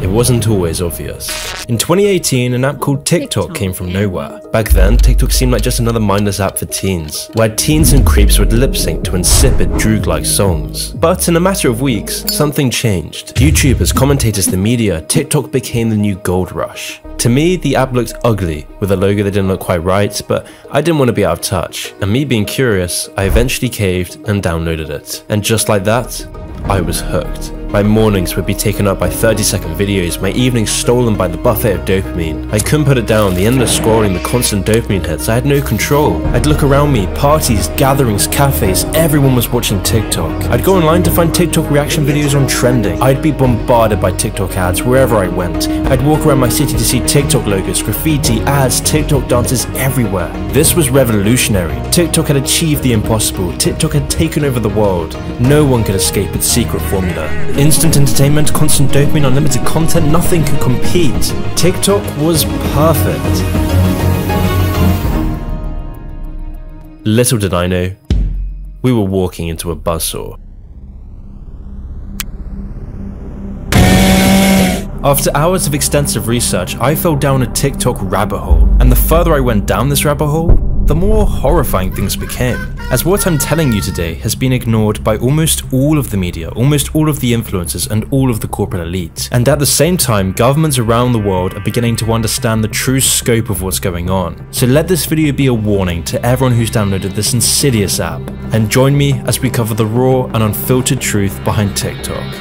it wasn't always obvious. In 2018, an app called TikTok came from nowhere. Back then, TikTok seemed like just another mindless app for teens, where teens and creeps would lip sync to insipid droog-like songs. But in a matter of weeks, something changed. YouTubers, commentators, the media, TikTok became the new gold rush. To me, the app looked ugly, with a logo that didn't look quite right, but I didn't want to be out of touch. And me being curious, I eventually caved and downloaded it. And just like that, I was hooked. My mornings would be taken up by 30-second videos, my evenings stolen by the buffet of dopamine. I couldn't put it down, the endless scrolling, the constant dopamine hits, I had no control. I'd look around me, parties, gatherings, cafes, everyone was watching TikTok. I'd go online to find TikTok reaction videos on trending. I'd be bombarded by TikTok ads wherever I went. I'd walk around my city to see TikTok logos, graffiti, ads, TikTok dances everywhere. This was revolutionary. TikTok had achieved the impossible. TikTok had taken over the world. No one could escape its secret formula. Instant entertainment, constant dopamine, unlimited content, nothing could compete. TikTok was perfect. Little did I know, we were walking into a buzzsaw. After hours of extensive research, I fell down a TikTok rabbit hole, and the further I went down this rabbit hole, the more horrifying things became. As what I'm telling you today has been ignored by almost all of the media, almost all of the influencers, and all of the corporate elite. And at the same time, governments around the world are beginning to understand the true scope of what's going on. So let this video be a warning to everyone who's downloaded this insidious app, and join me as we cover the raw and unfiltered truth behind TikTok.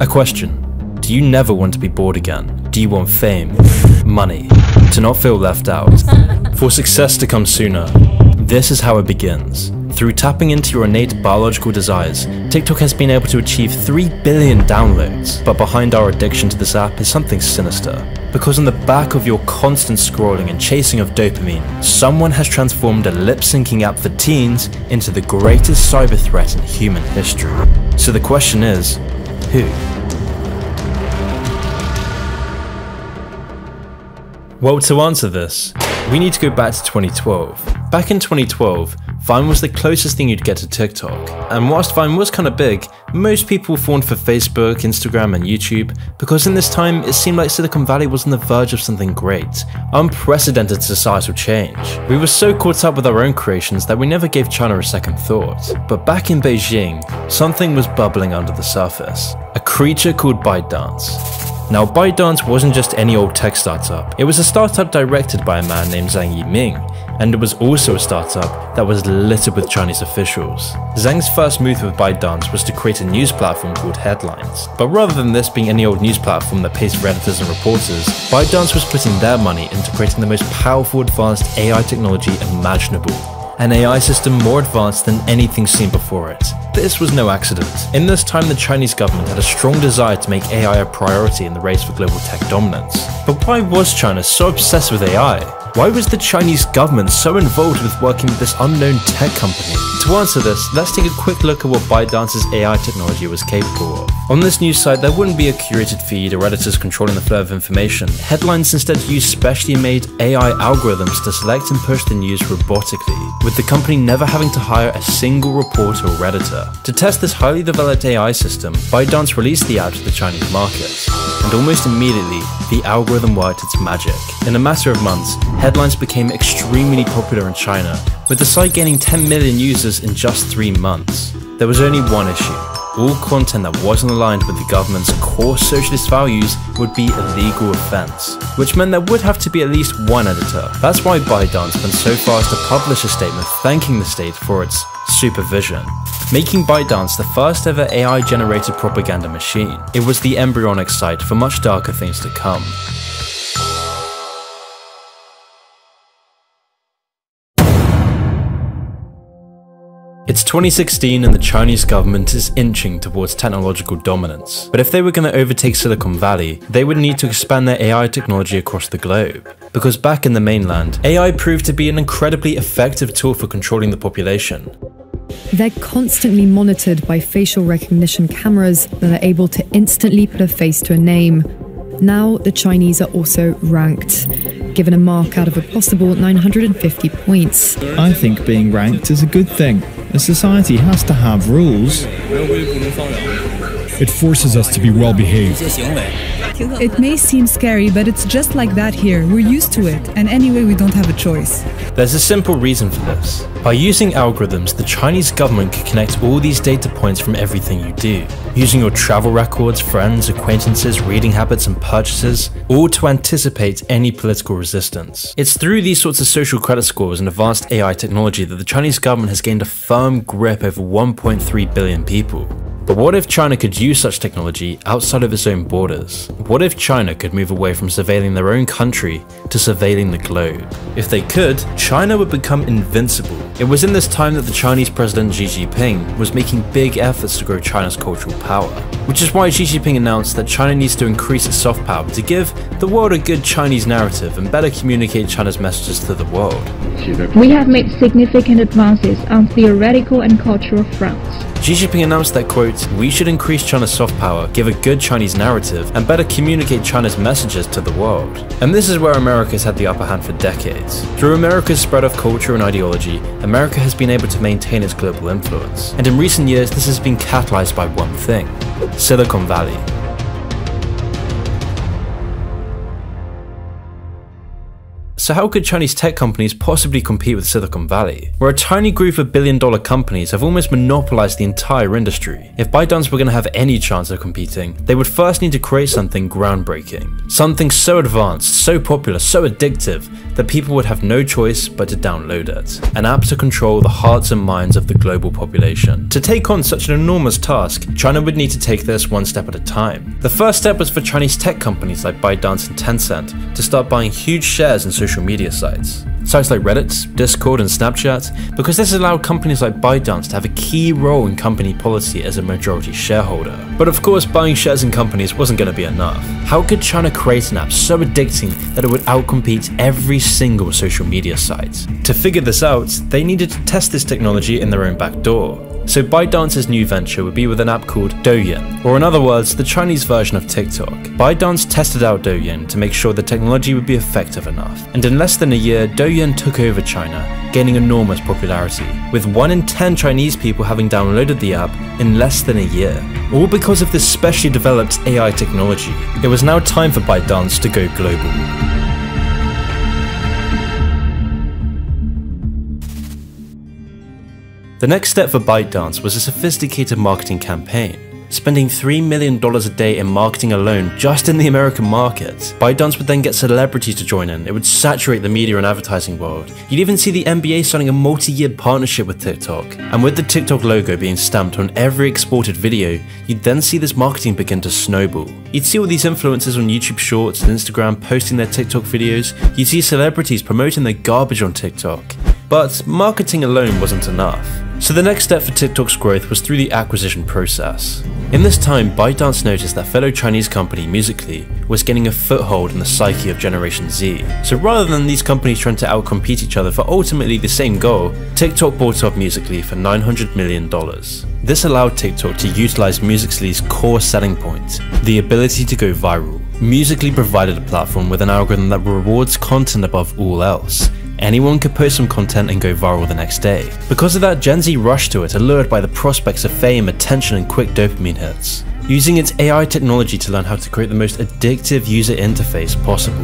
A question. Do you never want to be bored again? Do you want fame, money, to not feel left out? For success to come sooner? This is how it begins. Through tapping into your innate biological desires, TikTok has been able to achieve 3 billion downloads. But behind our addiction to this app is something sinister. Because on the back of your constant scrolling and chasing of dopamine, someone has transformed a lip-syncing app for teens into the greatest cyber threat in human history. So the question is, who? Well, to answer this, we need to go back to 2012. Back in 2012, Vine was the closest thing you'd get to TikTok. And whilst Vine was kind of big, most people fawned for Facebook, Instagram, and YouTube, because in this time, it seemed like Silicon Valley was on the verge of something great. Unprecedented societal change. We were so caught up with our own creations that we never gave China a second thought. But back in Beijing, something was bubbling under the surface. A creature called ByteDance. Now, ByteDance wasn't just any old tech startup. It was a startup directed by a man named Zhang Yiming, and it was also a startup that was littered with Chinese officials. Zhang's first move with ByteDance was to create a news platform called Headlines. But rather than this being any old news platform that pays for editors and reporters, ByteDance was putting their money into creating the most powerful advanced AI technology imaginable. An AI system more advanced than anything seen before it. This was no accident. In this time, the Chinese government had a strong desire to make AI a priority in the race for global tech dominance. But why was China so obsessed with AI? Why was the Chinese government so involved with working with this unknown tech company? To answer this, let's take a quick look at what ByteDance's AI technology was capable of. On this news site, there wouldn't be a curated feed or editors controlling the flow of information. Headlines instead used specially made AI algorithms to select and push the news robotically, with the company never having to hire a single reporter or editor. To test this highly developed AI system, ByteDance released the app to the Chinese market. And almost immediately, the algorithm worked its magic. In a matter of months, Headlines became extremely popular in China, with the site gaining 10 million users in just 3 months. There was only one issue. All content that wasn't aligned with the government's core socialist values would be a legal offense, which meant there would have to be at least one editor. That's why ByteDance went so far as to publish a statement thanking the state for its supervision, making ByteDance the first ever AI-generated propaganda machine. It was the embryonic site for much darker things to come. It's 2016 and the Chinese government is inching towards technological dominance. But if they were going to overtake Silicon Valley, they would need to expand their AI technology across the globe. Because back in the mainland, AI proved to be an incredibly effective tool for controlling the population. They're constantly monitored by facial recognition cameras that are able to instantly put a face to a name. Now, the Chinese are also ranked, given a mark out of a possible 950 points. I think being ranked is a good thing. A society has to have rules. It forces us to be well behaved. It may seem scary, but it's just like that here. We're used to it, and anyway, we don't have a choice. There's a simple reason for this. By using algorithms, the Chinese government can connect all these data points from everything you do, using your travel records, friends, acquaintances, reading habits, and purchases, all to anticipate any political resistance. It's through these sorts of social credit scores and advanced AI technology that the Chinese government has gained a firm grip over 1.3 billion people. But what if China could use such technology outside of its own borders? What if China could move away from surveilling their own country to surveilling the globe? If they could, China would become invincible. It was in this time that the Chinese president Xi Jinping was making big efforts to grow China's cultural power, which is why Xi Jinping announced that China needs to increase its soft power to give the world a good Chinese narrative and better communicate China's messages to the world. We have made significant advances on theoretical and cultural fronts. Xi Jinping announced that, quote, "We should increase China's soft power, give a good Chinese narrative, and better communicate China's messages to the world." And this is where America has had the upper hand for decades. Through America's spread of culture and ideology, America has been able to maintain its global influence. And in recent years, this has been catalyzed by one thing: Silicon Valley. So how could Chinese tech companies possibly compete with Silicon Valley, where a tiny group of billion-dollar companies have almost monopolized the entire industry? If ByteDance were going to have any chance of competing, they would first need to create something groundbreaking, something so advanced, so popular, so addictive, that people would have no choice but to download it. An app to control the hearts and minds of the global population. To take on such an enormous task, China would need to take this one step at a time. The first step was for Chinese tech companies like ByteDance and Tencent to start buying huge shares in social media sites. Sites like Reddit, Discord, and Snapchat, because this allowed companies like ByteDance to have a key role in company policy as a majority shareholder. But of course, buying shares in companies wasn't going to be enough. How could China create an app so addicting that it would outcompete every single social media site? To figure this out, they needed to test this technology in their own back door. So ByteDance's new venture would be with an app called Douyin, or in other words, the Chinese version of TikTok. ByteDance tested out Douyin to make sure the technology would be effective enough, and in less than a year, Douyin took over China, gaining enormous popularity, with 1 in 10 Chinese people having downloaded the app in less than a year. All because of this specially developed AI technology. It was now time for ByteDance to go global. The next step for ByteDance was a sophisticated marketing campaign, spending $3 million a day in marketing alone just in the American market. ByteDance would then get celebrities to join in. It would saturate the media and advertising world. You'd even see the NBA signing a multi-year partnership with TikTok. And with the TikTok logo being stamped on every exported video, you'd then see this marketing begin to snowball. You'd see all these influencers on YouTube Shorts and Instagram posting their TikTok videos. You'd see celebrities promoting their garbage on TikTok. But marketing alone wasn't enough. So the next step for TikTok's growth was through the acquisition process. In this time, ByteDance noticed that fellow Chinese company Musical.ly was getting a foothold in the psyche of Generation Z. So rather than these companies trying to outcompete each other for ultimately the same goal, TikTok bought up Musical.ly for $900 million. This allowed TikTok to utilize Musical.ly's core selling point, the ability to go viral. Musical.ly provided a platform with an algorithm that rewards content above all else. Anyone could post some content and go viral the next day. Because of that, Gen Z rushed to it, allured by the prospects of fame, attention, and quick dopamine hits, using its AI technology to learn how to create the most addictive user interface possible.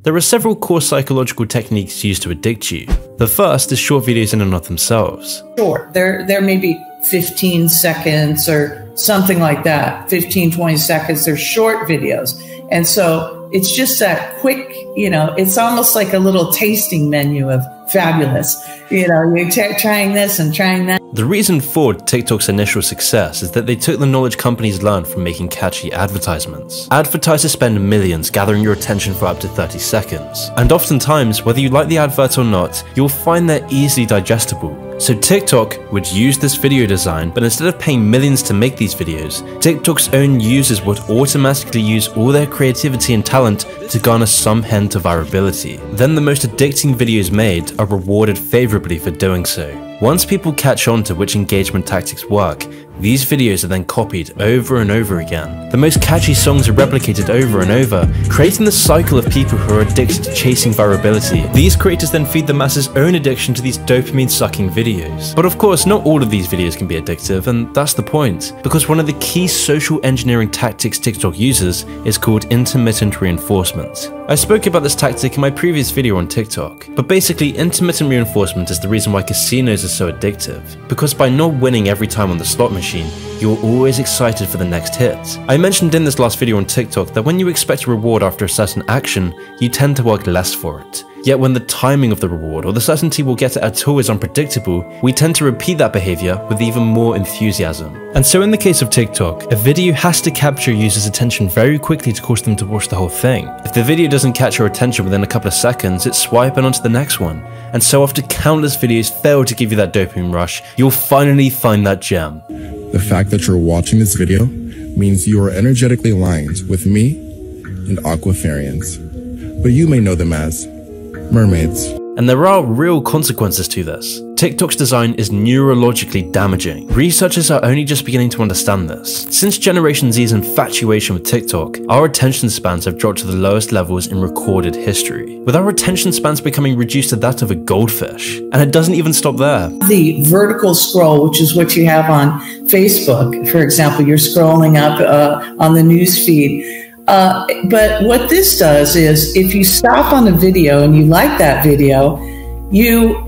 There are several core psychological techniques used to addict you. The first is short videos in and of themselves. Short. They're maybe 15 seconds or something like that. 15, 20 seconds. They're short videos. And so it's just that quick, it's almost like a little tasting menu of fabulous. You're trying this and trying that. The reason for TikTok's initial success is that they took the knowledge companies learned from making catchy advertisements. Advertisers spend millions gathering your attention for up to 30 seconds. And oftentimes, whether you like the advert or not, you'll find they're easily digestible. So TikTok would use this video design, but instead of paying millions to make these videos, TikTok's own users would automatically use all their creativity and talent to garner some hint of virality. Then the most addicting videos made are rewarded favorably for doing so. Once people catch on to which engagement tactics work, These videos are then copied over and over again. The most catchy songs are replicated over and over, creating the cycle of people who are addicted to chasing virality. These creators then feed the masses' own addiction to these dopamine-sucking videos. But of course, not all of these videos can be addictive, and that's the point, because one of the key social engineering tactics TikTok uses is called intermittent reinforcement. I spoke about this tactic in my previous video on TikTok, but basically intermittent reinforcement is the reason why casinos are so addictive, because by not winning every time on the slot machine, you're always excited for the next hit. I mentioned in this last video on TikTok that when you expect a reward after a certain action, you tend to work less for it. Yet when the timing of the reward or the certainty we'll get it at all is unpredictable, we tend to repeat that behavior with even more enthusiasm. And so in the case of TikTok, a video has to capture a user's attention very quickly to cause them to watch the whole thing. If the video doesn't catch your attention within a couple of seconds, it's swiping onto the next one. And so after countless videos fail to give you that dopamine rush, you'll finally find that gem. The fact that you're watching this video means you are energetically aligned with me and aquafarians, but you may know them as mermaids. And there are real consequences to this. TikTok's design is neurologically damaging. Researchers are only just beginning to understand this. Since Generation Z's infatuation with TikTok, our attention spans have dropped to the lowest levels in recorded history, with our attention spans becoming reduced to that of a goldfish. And it doesn't even stop there. The vertical scroll, which is what you have on Facebook, for example, you're scrolling up on the news feed. But what this does is if you stop on a video and you like that video, it'll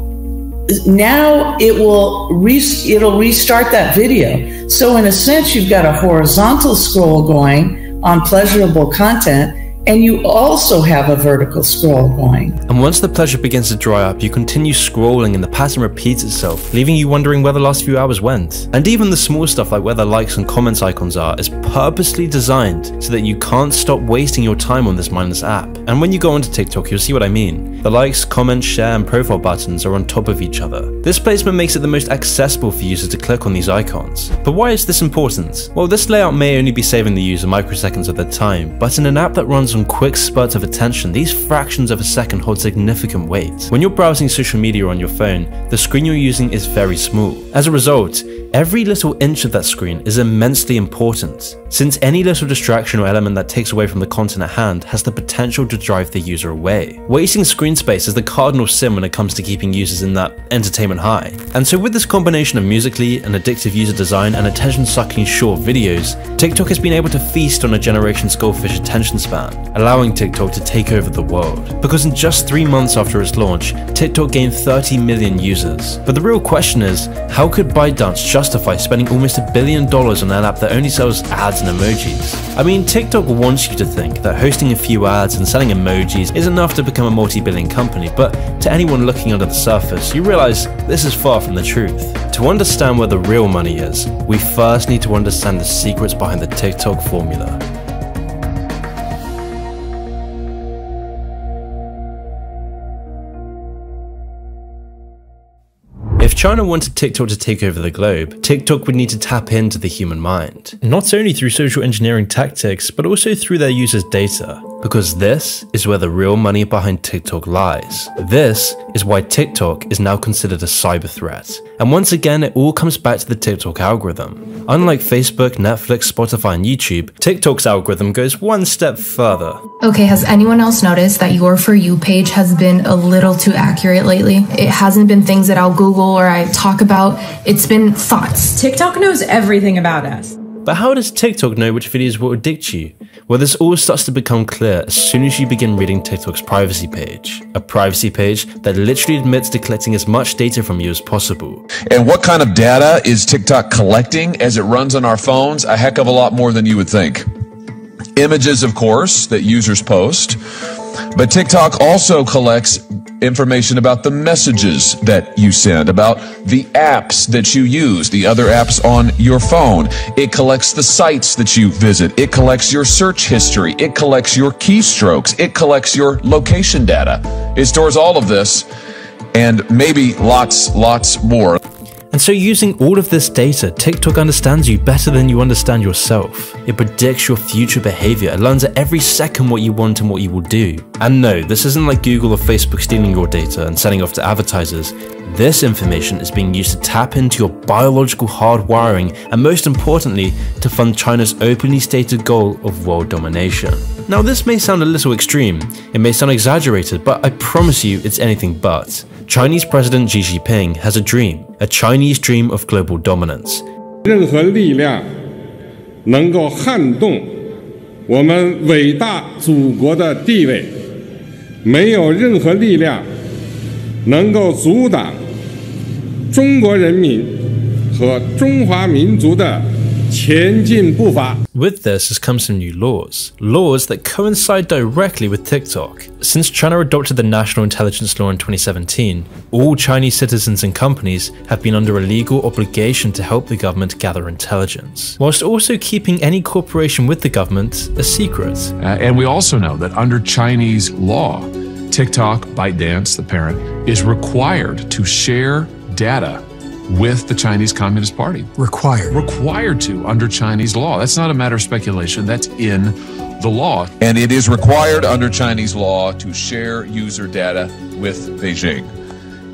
restart that video. So in a sense, you've got a horizontal scroll going on pleasurable content, and you also have a vertical scroll going. And once the pleasure begins to dry up, you continue scrolling and the pattern repeats itself, leaving you wondering where the last few hours went. And even the small stuff like where the likes and comments icons are is purposely designed so that you can't stop wasting your time on this mindless app. And when you go onto TikTok, you'll see what I mean. The likes, comments, share, and profile buttons are on top of each other. This placement makes it the most accessible for users to click on these icons. But why is this important? Well, this layout may only be saving the user microseconds of their time, but in an app that runs on quick spurts of attention, these fractions of a second hold significant weight. When you're browsing social media on your phone, the screen you're using is very small. As a result, every little inch of that screen is immensely important, since any little distraction or element that takes away from the content at hand has the potential to drive the user away. Wasting screen space is the cardinal sin when it comes to keeping users in that entertainment high. And so with this combination of musically and addictive user design and attention-sucking short videos, TikTok has been able to feast on a generation's goldfish attention span, allowing TikTok to take over the world. Because in just 3 months after its launch, TikTok gained 30 million users. But the real question is, how could ByteDance justify spending almost $1 billion on an app that only sells ads and emojis? I mean, TikTok wants you to think that hosting a few ads and selling emojis is enough to become a multi-billion company, but to anyone looking under the surface, you realize this is far from the truth. To understand where the real money is, we first need to understand the secrets behind the TikTok formula. If China wanted TikTok to take over the globe, TikTok would need to tap into the human mind. Not only through social engineering tactics, but also through their users' data. Because this is where the real money behind TikTok lies. This is why TikTok is now considered a cyber threat. And once again, it all comes back to the TikTok algorithm. Unlike Facebook, Netflix, Spotify, and YouTube, TikTok's algorithm goes one step further. Okay, has anyone else noticed that your For You page has been a little too accurate lately? It hasn't been things that I'll Google or I talk about. It's been thoughts. TikTok knows everything about us. But how does TikTok know which videos will addict you? Well, this all starts to become clear as soon as you begin reading TikTok's privacy page. A privacy page that literally admits to collecting as much data from you as possible. And what kind of data is TikTok collecting as it runs on our phones? A heck of a lot more than you would think. Images, of course, that users post. But TikTok also collects information about the messages that you send, about the apps that you use, the other apps on your phone. It collects the sites that you visit. It collects your search history. It collects your keystrokes. It collects your location data. It stores all of this and maybe lots more. And so using all of this data, TikTok understands you better than you understand yourself. It predicts your future behavior. It learns at every second what you want and what you will do. And no, this isn't like Google or Facebook stealing your data and selling off to advertisers. This information is being used to tap into your biological hardwiring and, most importantly, to fund China's openly stated goal of world domination. Now, this may sound a little extreme, it may sound exaggerated, but I promise you it's anything but. Chinese President Xi Jinping has a dream, a Chinese dream of global dominance. 任何力量能够撼动我们伟大祖国的地位，没有任何力量能够阻挡中国人民和中华民族的前进步伐。 With this has come some new laws that coincide directly with TikTok. Since China adopted the National Intelligence Law in 2017, all Chinese citizens and companies have been under a legal obligation to help the government gather intelligence, whilst also keeping any cooperation with the government a secret. And we also know that under Chinese law, TikTok, ByteDance, the parent, is required to share data with the Chinese Communist Party. Required to under Chinese law. That's not a matter of speculation. That's in the law. And it is required under Chinese law to share user data with Beijing.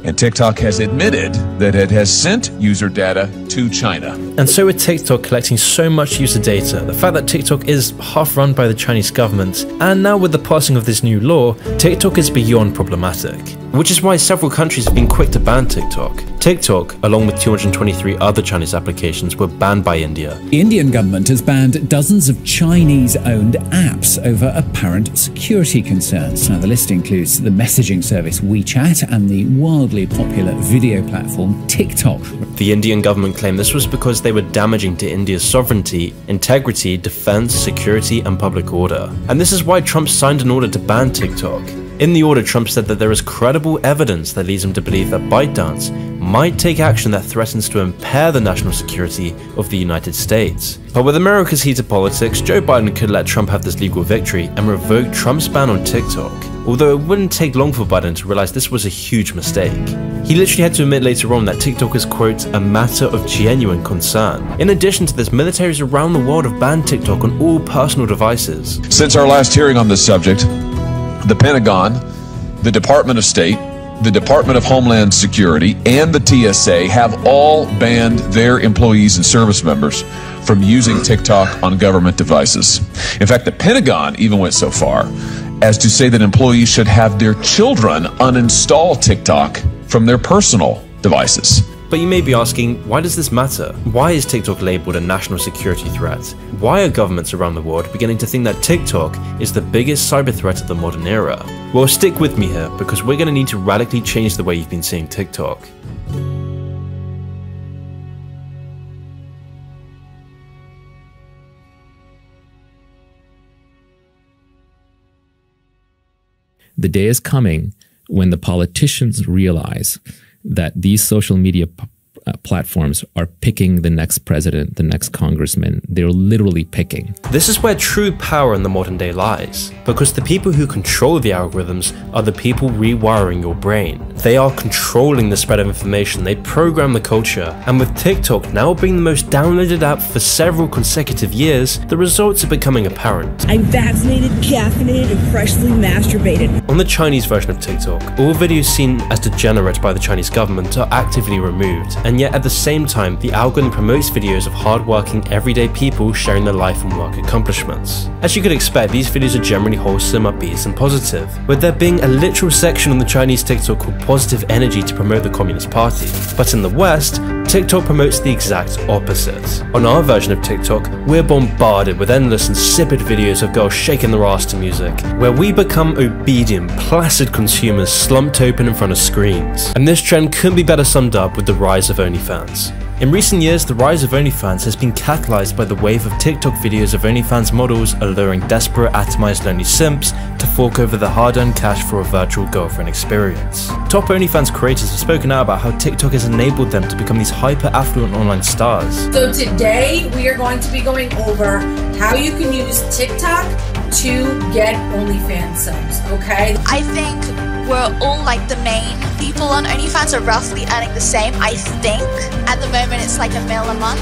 And TikTok has admitted that it has sent user data to China. And so with TikTok collecting so much user data, the fact that TikTok is half run by the Chinese government, and now with the passing of this new law, TikTok is beyond problematic. Which is why several countries have been quick to ban TikTok. TikTok, along with 223 other Chinese applications, were banned by India. The Indian government has banned dozens of Chinese-owned apps over apparent security concerns. Now, the list includes the messaging service WeChat and the wildly popular video platform TikTok. The Indian government claimed this was because they were damaging to India's sovereignty, integrity, defense, security, and public order. And this is why Trump signed an order to ban TikTok. In the order, Trump said that there is credible evidence that leads him to believe that ByteDance might take action that threatens to impair the national security of the United States. But with America's heated politics, Joe Biden could let Trump have this legal victory and revoke Trump's ban on TikTok. Although it wouldn't take long for Biden to realize this was a huge mistake. He literally had to admit later on that TikTok is, quote, a matter of genuine concern. In addition to this, militaries around the world have banned TikTok on all personal devices. Since our last hearing on this subject, the Pentagon, the Department of State, the Department of Homeland Security, and the TSA have all banned their employees and service members from using TikTok on government devices. In fact, the Pentagon even went so far as to say that employees should have their children uninstall TikTok from their personal devices. But you may be asking, why does this matter? Why is TikTok labeled a national security threat? Why are governments around the world beginning to think that TikTok is the biggest cyber threat of the modern era? Well, stick with me here, because we're going to need to radically change the way you've been seeing TikTok. The day is coming when the politicians realize that these social media platforms are picking the next president, the next congressman. They're literally picking. This is where true power in the modern day lies, because the people who control the algorithms are the people rewiring your brain. They are controlling the spread of information, they program the culture, and with TikTok now being the most downloaded app for several consecutive years, the results are becoming apparent. I'm vaccinated, caffeinated, and freshly masturbated. On the Chinese version of TikTok, all videos seen as degenerate by the Chinese government are actively removed, and yet at the same time, the algorithm promotes videos of hardworking, everyday people sharing their life and work accomplishments. As you could expect, these videos are generally wholesome, upbeat, and positive, with there being a literal section on the Chinese TikTok called Positive Energy to promote the Communist Party. But in the West, TikTok promotes the exact opposite. On our version of TikTok, we're bombarded with endless insipid videos of girls shaking their ass to music, where we become obedient, placid consumers slumped open in front of screens. And this trend couldn't be better summed up with the rise of OnlyFans. In recent years, the rise of OnlyFans has been catalyzed by the wave of TikTok videos of OnlyFans models alluring desperate, atomized lonely simps to fork over the hard-earned cash for a virtual girlfriend experience. Top OnlyFans creators have spoken out about how TikTok has enabled them to become these hyper-affluent online stars. So today we are going to be going over how you can use TikTok to get OnlyFans subs, okay? I think we're all like the main people on OnlyFans are roughly earning the same, I think. At the moment it's like $1 million a month.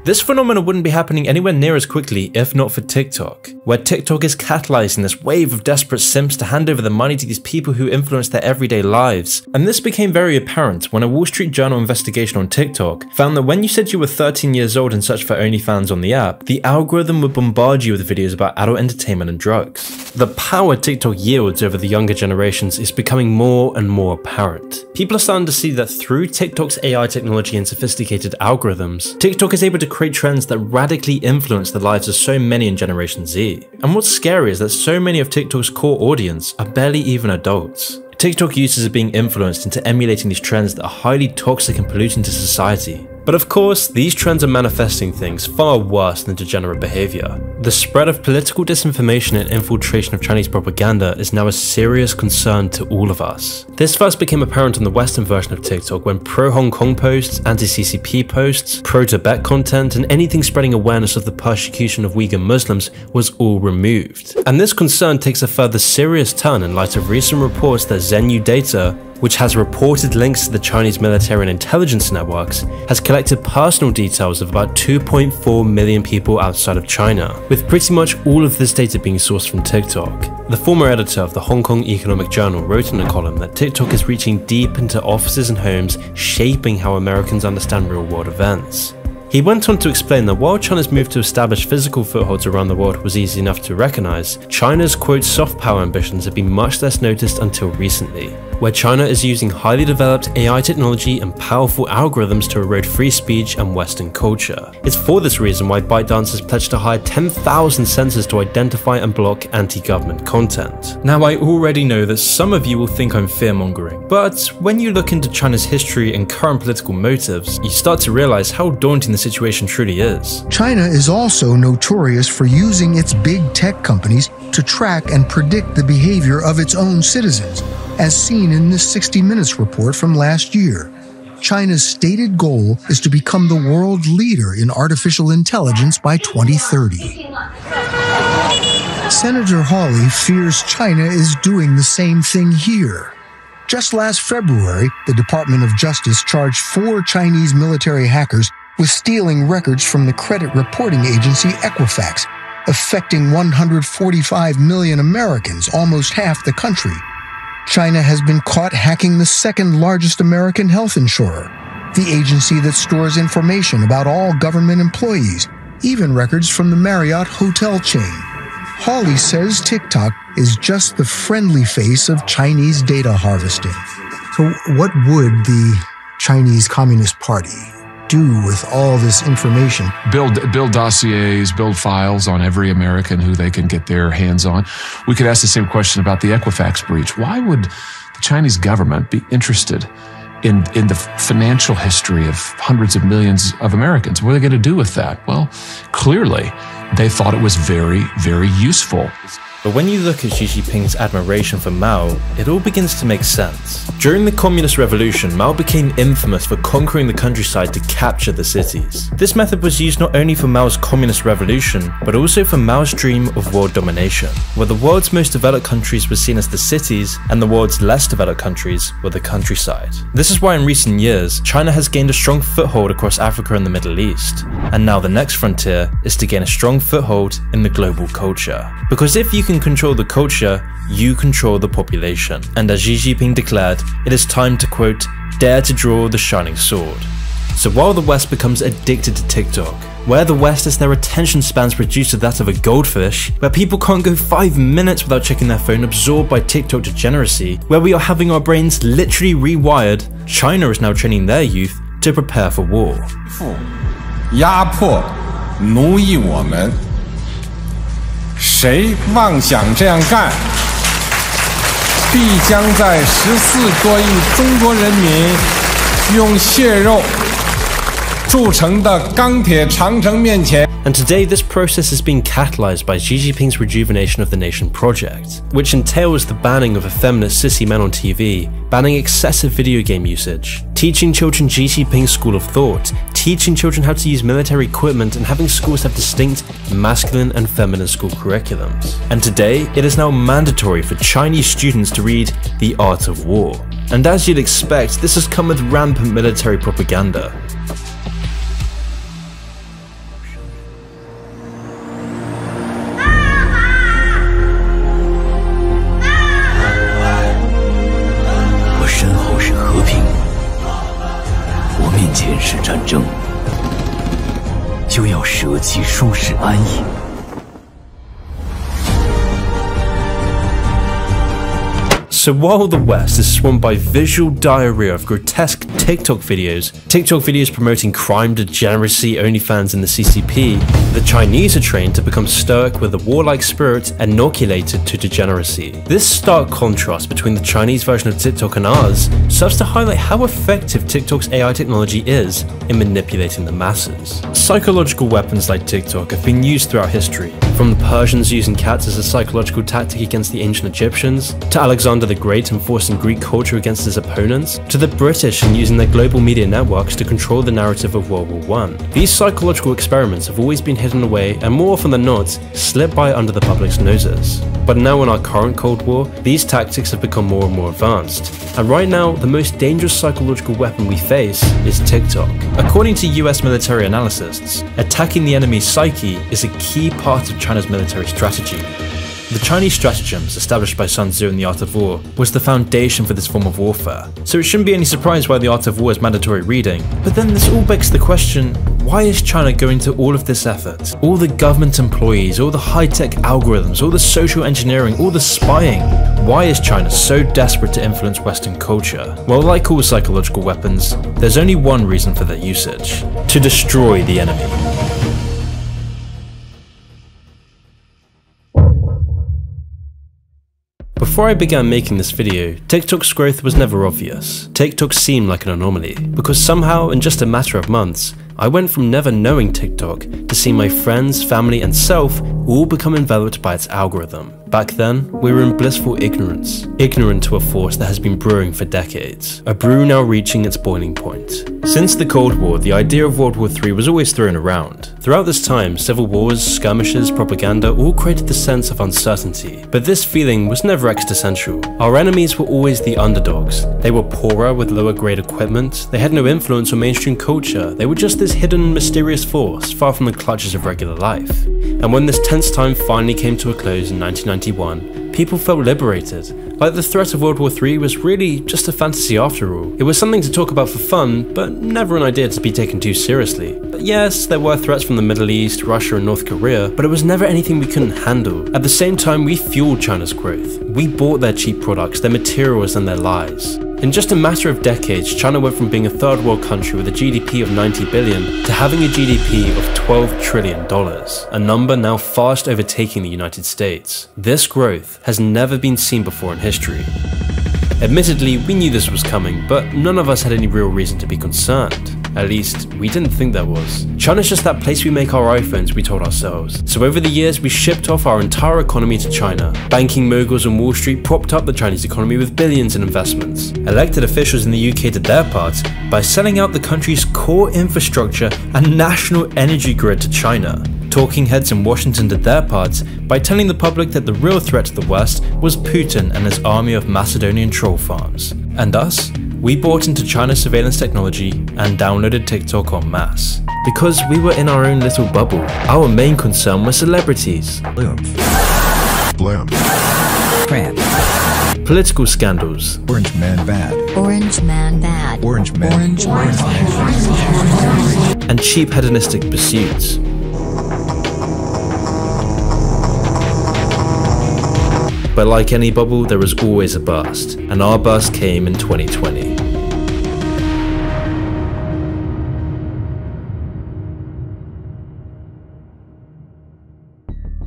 This phenomenon wouldn't be happening anywhere near as quickly if not for TikTok, where TikTok is catalyzing this wave of desperate simps to hand over the money to these people who influence their everyday lives. And this became very apparent when a Wall Street Journal investigation on TikTok found that when you said you were 13 years old and searched for OnlyFans on the app, the algorithm would bombard you with videos about adult entertainment and drugs. The power TikTok yields over the younger generations is becoming more and more apparent. People are starting to see that through TikTok's AI technology and sophisticated algorithms, TikTok is able to create trends that radically influence the lives of so many in Generation Z. And what's scary is that so many of TikTok's core audience are barely even adults. TikTok users are being influenced into emulating these trends that are highly toxic and polluting to society. But of course, these trends are manifesting things far worse than degenerate behavior. The spread of political disinformation and infiltration of Chinese propaganda is now a serious concern to all of us. This first became apparent on the Western version of TikTok when pro-Hong Kong posts, anti-CCP posts, pro-Tibet content, and anything spreading awareness of the persecution of Uyghur Muslims was all removed. And this concern takes a further serious turn in light of recent reports that Zhenyu Data, which has reported links to the Chinese military and intelligence networks, has collected personal details of about 2.4 million people outside of China, with pretty much all of this data being sourced from TikTok. The former editor of the Hong Kong Economic Journal wrote in a column that TikTok is reaching deep into offices and homes, shaping how Americans understand real-world events. He went on to explain that while China's move to establish physical footholds around the world was easy enough to recognize, China's quote soft power ambitions have been much less noticed until recently, where China is using highly developed AI technology and powerful algorithms to erode free speech and Western culture. It's for this reason why ByteDance has pledged to hire 10,000 sensors to identify and block anti-government content. Now, I already know that some of you will think I'm fear-mongering, but when you look into China's history and current political motives, you start to realize how daunting the situation truly is. China is also notorious for using its big tech companies to track and predict the behavior of its own citizens, as seen in this 60 Minutes report from last year. China's stated goal is to become the world leader in artificial intelligence by 2030. Senator Hawley fears China is doing the same thing here. Just last February, the Department of Justice charged 4 Chinese military hackers with stealing records from the credit reporting agency Equifax, affecting 145 million Americans, almost half the country. China has been caught hacking the second largest American health insurer, the agency that stores information about all government employees, even records from the Marriott hotel chain. Hawley says TikTok is just the friendly face of Chinese data harvesting. So what would the Chinese Communist Party do with all this information? Build dossiers, build files on every American who they can get their hands on. We could ask the same question about the Equifax breach. Why would the Chinese government be interested in the financial history of hundreds of millions of Americans? What are they going to do with that? Well, clearly, they thought it was very, very useful. But when you look at Xi Jinping's admiration for Mao, it all begins to make sense. During the Communist Revolution, Mao became infamous for conquering the countryside to capture the cities. This method was used not only for Mao's Communist Revolution, but also for Mao's dream of world domination, where the world's most developed countries were seen as the cities, and the world's less developed countries were the countryside. This is why in recent years, China has gained a strong foothold across Africa and the Middle East. And now the next frontier is to gain a strong foothold in the global culture. Because if you can control the culture, you control the population. And as Xi Jinping declared, it is time to, quote, dare to draw the shining sword. So while the West becomes addicted to TikTok, where the West has their attention spans reduced to that of a goldfish, where people can't go 5 minutes without checking their phone absorbed by TikTok degeneracy, where we are having our brains literally rewired, China is now training their youth to prepare for war. 压迫奴役我们 谁妄想这样干，必将在14多亿中国人民用血肉铸成的钢铁长城面前。 And today, this process is being catalyzed by Xi Jinping's Rejuvenation of the Nation project, which entails the banning of effeminate sissy men on TV, banning excessive video game usage, teaching children Xi Jinping's school of thought, teaching children how to use military equipment, and having schools have distinct masculine and feminine school curriculums. And today, it is now mandatory for Chinese students to read The Art of War. And as you'd expect, this has come with rampant military propaganda. 是战争，就要舍弃舒适安逸。 So while the West is swamped by visual diarrhea of grotesque TikTok videos promoting crime, degeneracy, OnlyFans and the CCP, the Chinese are trained to become stoic with a warlike spirit inoculated to degeneracy. This stark contrast between the Chinese version of TikTok and ours serves to highlight how effective TikTok's AI technology is in manipulating the masses. Psychological weapons like TikTok have been used throughout history, from the Persians using cats as a psychological tactic against the ancient Egyptians, to Alexander the Great enforcing Greek culture against his opponents, to the British and using their global media networks to control the narrative of World War I. These psychological experiments have always been hidden away and more often than not, slip by under the public's noses. But now in our current Cold War, these tactics have become more and more advanced. And right now, the most dangerous psychological weapon we face is TikTok. According to US military analysts, attacking the enemy's psyche is a key part of China's military strategy. The Chinese stratagems established by Sun Tzu in The Art of War was the foundation for this form of warfare, so it shouldn't be any surprise why The Art of War is mandatory reading. But then this all begs the question, why is China going to all of this effort? All the government employees, all the high-tech algorithms, all the social engineering, all the spying. Why is China so desperate to influence Western culture? Well, like all psychological weapons, there's only one reason for their usage: to destroy the enemy. Before I began making this video, TikTok's growth was never obvious. TikTok seemed like an anomaly, because somehow, in just a matter of months, I went from never knowing TikTok to seeing my friends, family, and self all become enveloped by its algorithm. Back then, we were in blissful ignorance, ignorant to a force that has been brewing for decades, a brew now reaching its boiling point. Since the Cold War, the idea of World War III was always thrown around. Throughout this time, civil wars, skirmishes, propaganda all created the sense of uncertainty, but this feeling was never existential. Our enemies were always the underdogs. They were poorer with lower grade equipment, they had no influence on mainstream culture, they were just this hidden, mysterious force, far from the clutches of regular life. And when this tense time finally came to a close in 1991, people felt liberated, like the threat of World War III was really just a fantasy after all. It was something to talk about for fun, but never an idea to be taken too seriously. But yes, there were threats from the Middle East, Russia and North Korea, but it was never anything we couldn't handle. At the same time, we fueled China's growth. We bought their cheap products, their materials and their lies. In just a matter of decades, China went from being a third world country with a GDP of 90 billion to having a GDP of $12 trillion, a number now fast overtaking the United States. This growth has never been seen before in history. Admittedly, we knew this was coming, but none of us had any real reason to be concerned. At least, we didn't think there was. China's just that place we make our iPhones, we told ourselves. So over the years, we shipped off our entire economy to China. Banking moguls on Wall Street propped up the Chinese economy with billions in investments. Elected officials in the UK did their part by selling out the country's core infrastructure and national energy grid to China. Talking heads in Washington did their part by telling the public that the real threat to the West was Putin and his army of Macedonian troll farms. And us? We bought into China's surveillance technology and downloaded TikTok en masse. Because we were in our own little bubble. Our main concern was celebrities. Blam. Crap. Political scandals. Orange man bad. Orange man bad. Orange man. Orange man. And cheap hedonistic pursuits. But like any bubble, there was always a burst, and our burst came in 2020.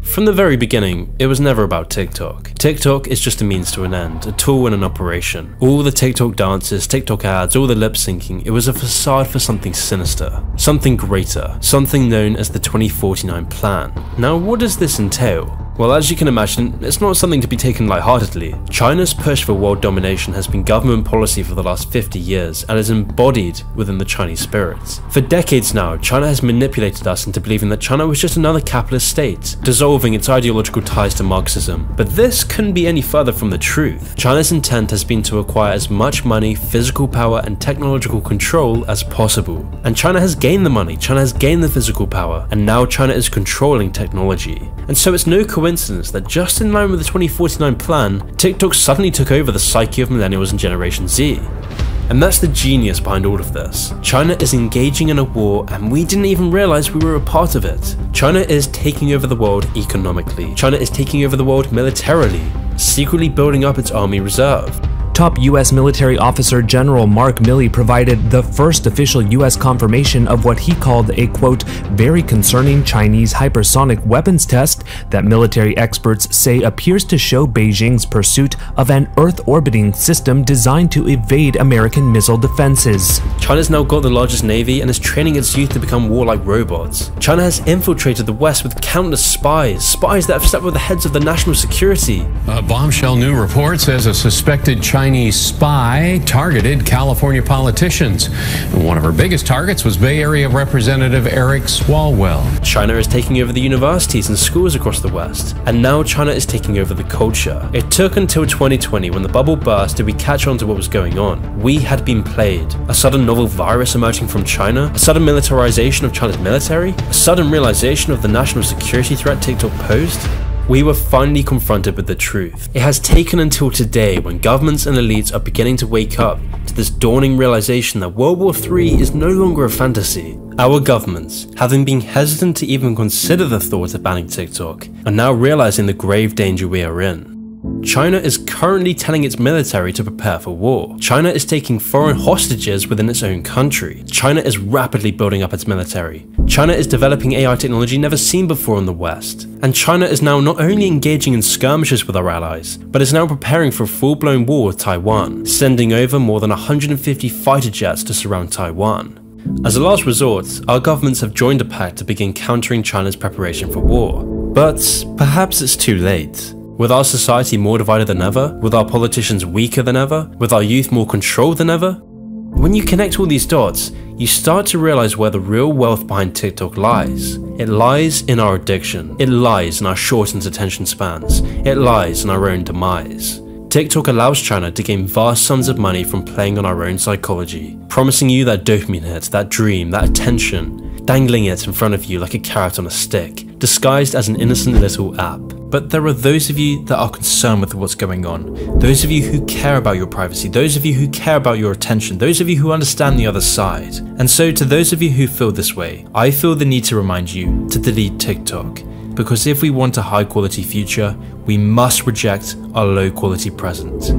From the very beginning, it was never about TikTok. TikTok is just a means to an end, a tool in an operation. All the TikTok dances, TikTok ads, all the lip syncing, it was a facade for something sinister, something greater, something known as the 2049 plan. Now, what does this entail? Well, as you can imagine, it's not something to be taken lightheartedly. China's push for world domination has been government policy for the last 50 years and is embodied within the Chinese spirit. For decades now, China has manipulated us into believing that China was just another capitalist state, dissolving its ideological ties to Marxism. But this couldn't be any further from the truth. China's intent has been to acquire as much money, physical power, and technological control as possible. And China has gained the money, China has gained the physical power, and now China is controlling technology. And so it's no coincidence that just in line with the 2049 plan, TikTok suddenly took over the psyche of millennials and Generation Z. And that's the genius behind all of this. China is engaging in a war and we didn't even realize we were a part of it. China is taking over the world economically. China is taking over the world militarily, secretly building up its army reserve. Top U.S. military officer General Mark Milley provided the first official U.S. confirmation of what he called a, quote, very concerning Chinese hypersonic weapons test that military experts say appears to show Beijing's pursuit of an Earth-orbiting system designed to evade American missile defenses. China's now got the largest navy and is training its youth to become warlike robots. China has infiltrated the West with countless spies that have slept with the heads of the national security. A bombshell new report says a suspected Chinese spy targeted California politicians. One of her biggest targets was Bay Area Representative Eric Swalwell. China is taking over the universities and schools across the West, and now China is taking over the culture. It took until 2020 when the bubble burst did we catch on to what was going on. We had been played. A sudden novel virus emerging from China, a sudden militarization of China's military, a sudden realization of the national security threat TikTok posed. We were finally confronted with the truth. It has taken until today when governments and elites are beginning to wake up to this dawning realization that World War III is no longer a fantasy. Our governments, having been hesitant to even consider the thought of banning TikTok, are now realizing the grave danger we are in. China is currently telling its military to prepare for war. China is taking foreign hostages within its own country. China is rapidly building up its military. China is developing AI technology never seen before in the West. And China is now not only engaging in skirmishes with our allies, but is now preparing for a full-blown war with Taiwan, sending over more than 150 fighter jets to surround Taiwan. As a last resort, our governments have joined a pact to begin countering China's preparation for war. But perhaps it's too late. With our society more divided than ever, with our politicians weaker than ever, with our youth more controlled than ever, when you connect all these dots, you start to realize where the real wealth behind TikTok lies. It lies in our addiction. It lies in our shortened attention spans. It lies in our own demise. TikTok allows China to gain vast sums of money from playing on our own psychology, promising you that dopamine hit, that dream, that attention, dangling it in front of you like a carrot on a stick, disguised as an innocent little app. But there are those of you that are concerned with what's going on, those of you who care about your privacy, those of you who care about your attention, those of you who understand the other side. And so to those of you who feel this way, I feel the need to remind you to delete TikTok, because if we want a high quality future, we must reject our low quality present.